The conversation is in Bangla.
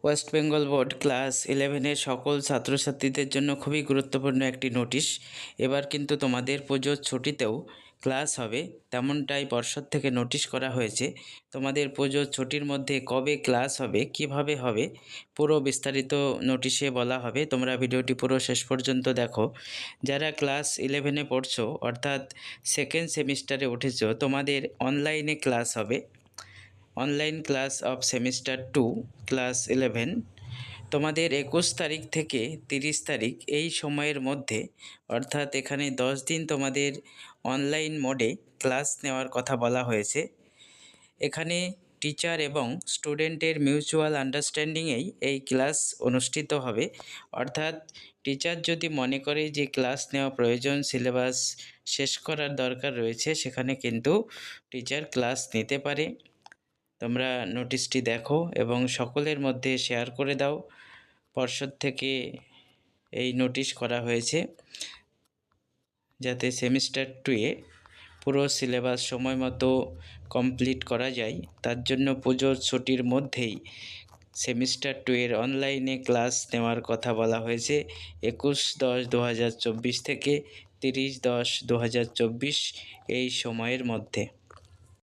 ওয়েস্ট বেঙ্গল বোর্ড ক্লাস 11-এর সকল ছাত্রছাত্রীদের জন্য খুবই গুরুত্বপূর্ণ একটি নোটিশ। এবার কিন্তু তোমাদের পুজোর ছুটিতেও ক্লাস হবে, তেমনটাই পর্ষদ থেকে নোটিশ করা হয়েছে। তোমাদের পুজোর ছুটির মধ্যে কবে ক্লাস হবে, কিভাবে হবে, পুরো বিস্তারিত নোটিশে বলা হবে। তোমরা ভিডিওটি পুরো শেষ পর্যন্ত দেখো। যারা ক্লাস 11-এ পড়ছো, অর্থাৎ সেকেন্ড সেমিস্টারে উঠেছো, তোমাদের অনলাইনে ক্লাস হবে। Online class of semester 2 class 11 তোমাদের 21 তারিখ থেকে 30 তারিখ এই সময়ের মধ্যে, অর্থাৎ এখানে 10 দিন তোমাদের অনলাইন মোডে ক্লাস নেওয়ার কথা বলা হয়েছে। এখানে টিচার এবং স্টুডেন্টের মিউচুয়াল আন্ডারস্ট্যান্ডিংয়েই এই ক্লাস অনুষ্ঠিত হবে। অর্থাৎ টিচার যদি মনে করে যে ক্লাস নেওয়া প্রয়োজন, সিলেবাস শেষ করার দরকার রয়েছে, সেখানে কিন্তু টিচার ক্লাস নিতে পারে। তোমরা নোটিশটি দেখো এবং সকলের মধ্যে শেয়ার করে দাও। পর্ষদ থেকে এই নোটিশ করা হয়েছে যাতে সেমিস্টার 2-এ পুরো সিলেবাস সময় মতো কমপ্লিট করা যায়। তার জন্য পুজোর ছুটির মধ্যেই সেমিস্টার 2-এর অনলাইনে ক্লাস নেওয়ার কথা বলা হয়েছে। 21-10-2024 থেকে 30-10-2024 এই সময়ের মধ্যে।